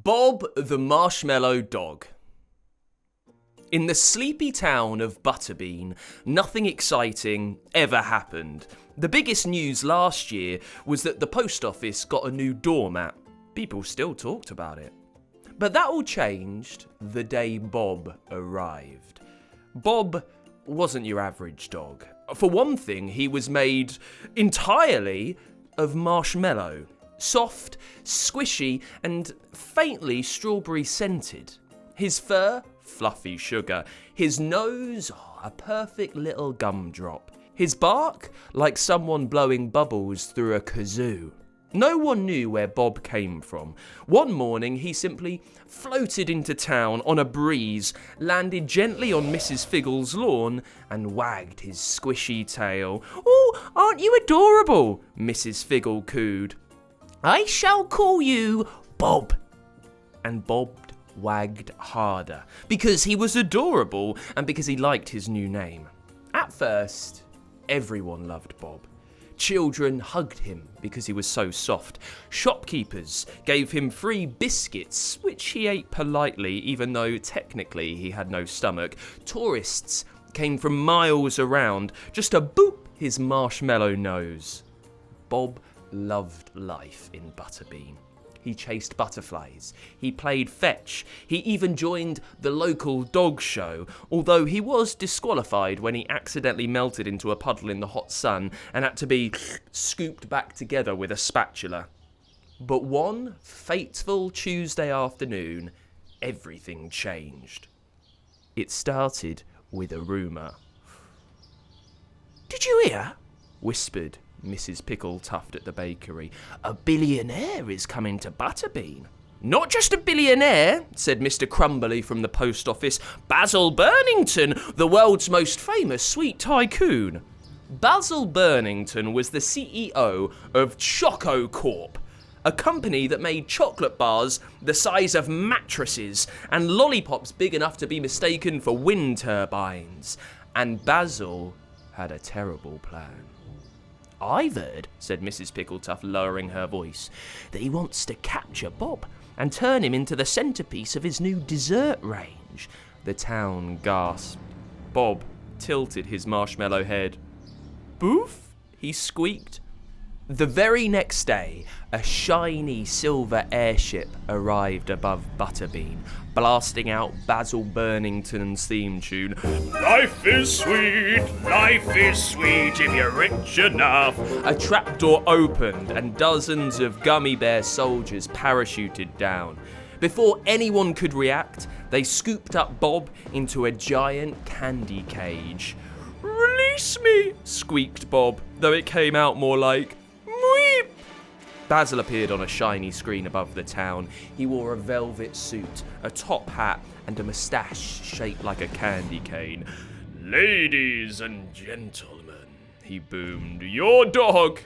Bob the Marshmallow Dog. In the sleepy town of Butterbean, nothing exciting ever happened. The biggest news last year was that the post office got a new doormat. People still talked about it. But that all changed the day Bob arrived. Bob wasn't your average dog. For one thing, he was made entirely of marshmallow. Soft, squishy, and faintly strawberry scented. His fur, fluffy sugar. His nose, a perfect little gumdrop. His bark, like someone blowing bubbles through a kazoo. No one knew where Bob came from. One morning, he simply floated into town on a breeze, landed gently on Mrs. Figgle's lawn, and wagged his squishy tail. "Oh, aren't you adorable?" Mrs. Figgle cooed. "I shall call you Bob." And Bob wagged harder, because he was adorable and because he liked his new name. At first, everyone loved Bob. Children hugged him because he was so soft. Shopkeepers gave him free biscuits, which he ate politely, even though technically he had no stomach. Tourists came from miles around just to boop his marshmallow nose. Bob loved life in Butterbean. He chased butterflies, he played fetch, he even joined the local dog show, although he was disqualified when he accidentally melted into a puddle in the hot sun and had to be scooped back together with a spatula. But one fateful Tuesday afternoon, everything changed. It started with a rumour. "Did you hear?" whispered Mrs. Pickletuft at the bakery. "A billionaire is coming to Butterbean." "Not just a billionaire," said Mr. Crumbly from the post office. "Basil Burnington, the world's most famous sweet tycoon." Basil Burnington was the CEO of Choco Corp, a company that made chocolate bars the size of mattresses and lollipops big enough to be mistaken for wind turbines. And Basil had a terrible plan. "I've heard," said Mrs. Pickletuft, lowering her voice, "that he wants to capture Bob and turn him into the centrepiece of his new dessert range." The town gasped. Bob tilted his marshmallow head. "Boof," he squeaked. The very next day, a shiny silver airship arrived above Butterbean, blasting out Basil Burnington's theme tune. "Life is sweet if you're rich enough." A trapdoor opened and dozens of gummy bear soldiers parachuted down. Before anyone could react, they scooped up Bob into a giant candy cage. "Release me," squeaked Bob, though it came out more like "Meep." Basil appeared on a shiny screen above the town. He wore a velvet suit, a top hat, and a moustache shaped like a candy cane. "Ladies and gentlemen," he boomed, "your dog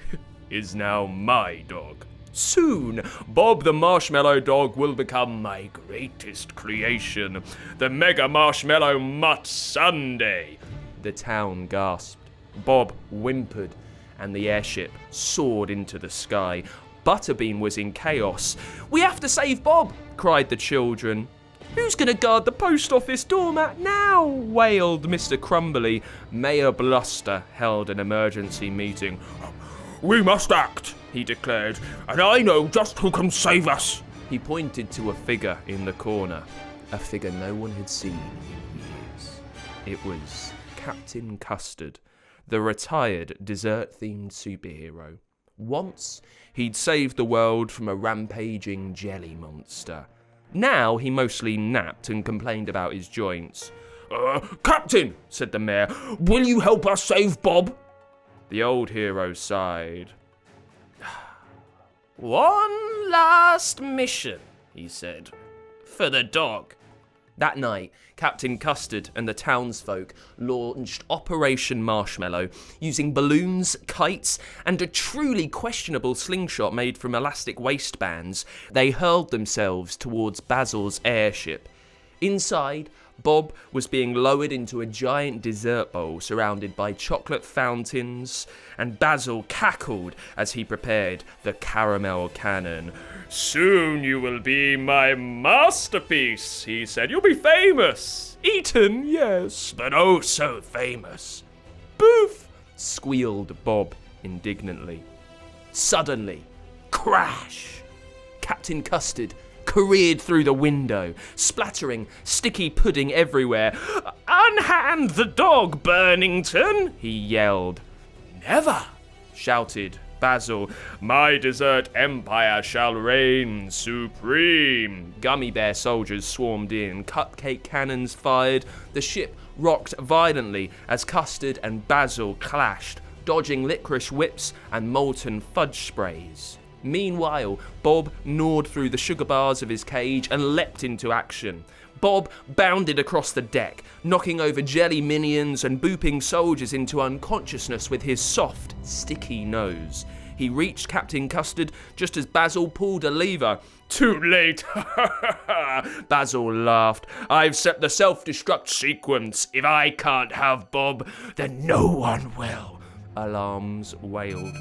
is now my dog. Soon, Bob the Marshmallow Dog will become my greatest creation, the Mega Marshmallow Mutt Sundae." The town gasped. Bob whimpered, and the airship soared into the sky. Butterbean was in chaos. "We have to save Bob," cried the children. "Who's going to guard the post office doormat now?" wailed Mr. Crumbly. Mayor Bluster held an emergency meeting. "We must act," he declared, "and I know just who can save us." He pointed to a figure in the corner, a figure no one had seen in years. It was Captain Custard, the retired dessert-themed superhero. Once, he'd saved the world from a rampaging jelly monster. Now, he mostly napped and complained about his joints. "Captain," said the mayor, "will you help us save Bob?" The old hero sighed. "One last mission," he said, "for the dog." That night, Captain Custard and the townsfolk launched Operation Marshmallow using balloons, kites, and a truly questionable slingshot made from elastic waistbands. They hurled themselves towards Basil's airship. Inside, Bob was being lowered into a giant dessert bowl surrounded by chocolate fountains, and Basil cackled as he prepared the caramel cannon. "Soon you will be my masterpiece," he said. "You'll be famous. Eaten, yes, but oh so famous." "Boof!" squealed Bob indignantly. Suddenly, crash! Captain Custard careered through the window, splattering sticky pudding everywhere. "Unhand the dog, Burnington!" he yelled. "Never!" shouted Basil. "My dessert empire shall reign supreme." Gummy bear soldiers swarmed in, cupcake cannons fired. The ship rocked violently as Custard and Basil clashed, dodging licorice whips and molten fudge sprays. Meanwhile, Bob gnawed through the sugar bars of his cage and leapt into action. Bob bounded across the deck, knocking over jelly minions and booping soldiers into unconsciousness with his soft, sticky nose. He reached Captain Custard just as Basil pulled a lever. "Too late!" Basil laughed. "I've set the self-destruct sequence. If I can't have Bob, then no one will." Alarms wailed.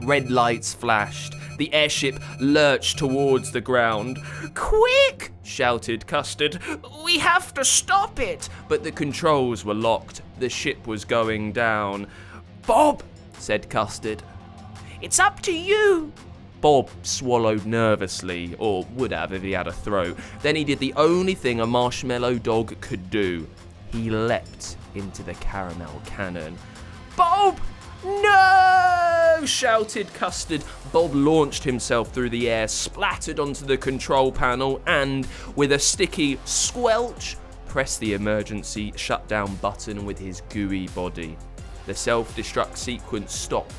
Red lights flashed. The airship lurched towards the ground. "Quick!" shouted Custard. "We have to stop it!" But the controls were locked. The ship was going down. "Bob," said Custard. "It's up to you." Bob swallowed nervously, or would have if he had a throat. Then he did the only thing a marshmallow dog could do. He leapt into the caramel cannon. "Bob! No!" shouted Custard. Bob launched himself through the air, splattered onto the control panel, and, with a sticky squelch, pressed the emergency shutdown button with his gooey body. The self-destruct sequence stopped.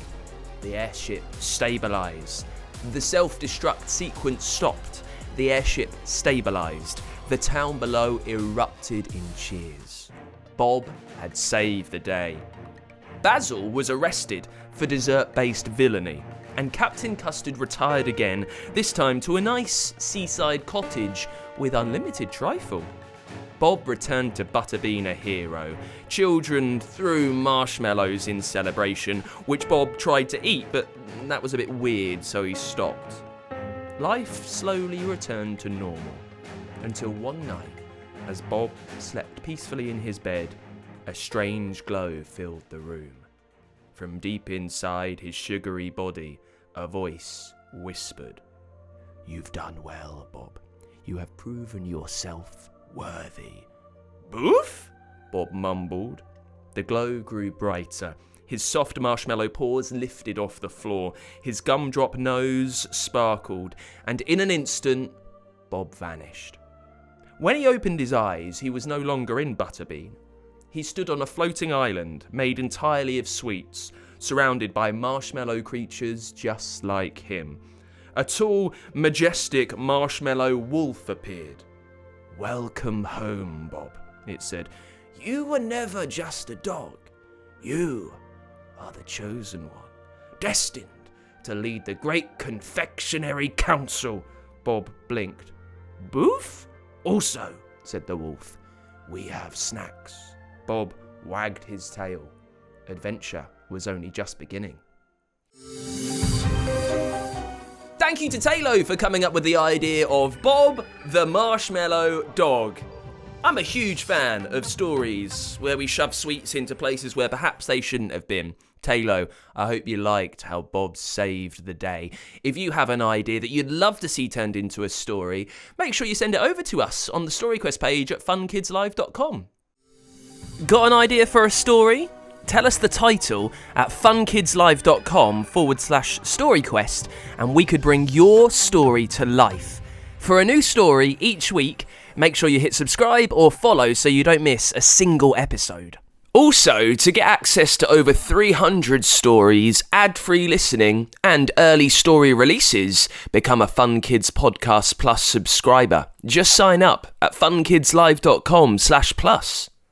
The airship stabilized. The self-destruct sequence stopped. The airship stabilized. The town below erupted in cheers. Bob had saved the day. Basil was arrested for dessert-based villainy, and Captain Custard retired again, this time to a nice seaside cottage with unlimited trifle. Bob returned to Butterbean a hero. Children threw marshmallows in celebration, which Bob tried to eat, but that was a bit weird, so he stopped. Life slowly returned to normal, until one night, as Bob slept peacefully in his bed, a strange glow filled the room. From deep inside his sugary body, a voice whispered, "You've done well, Bob. You have proven yourself worthy." "Boof?" Bob mumbled. The glow grew brighter. His soft marshmallow paws lifted off the floor. His gumdrop nose sparkled, and in an instant, Bob vanished. When he opened his eyes, he was no longer in Butterbean. He stood on a floating island made entirely of sweets, surrounded by marshmallow creatures just like him. A tall, majestic marshmallow wolf appeared. "Welcome home, Bob," it said. "You were never just a dog. You are the chosen one, destined to lead the great confectionery council." Bob blinked. "Boof?" "Also," said the wolf, "we have snacks." Bob wagged his tail. Adventure was only just beginning. Thank you to Teilo for coming up with the idea of Bob the Marshmallow Dog. I'm a huge fan of stories where we shove sweets into places where perhaps they shouldn't have been. Teilo, I hope you liked how Bob saved the day. If you have an idea that you'd love to see turned into a story, make sure you send it over to us on the story quest page at funkidslive.com. Got an idea for a story? Tell us the title at funkidslive.com/storyquest and we could bring your story to life. For a new story each week, make sure you hit subscribe or follow so you don't miss a single episode. Also, to get access to over 300 stories, ad-free listening, and early story releases, become a Fun Kids Podcast Plus subscriber. Just sign up at funkidslive.com/plus.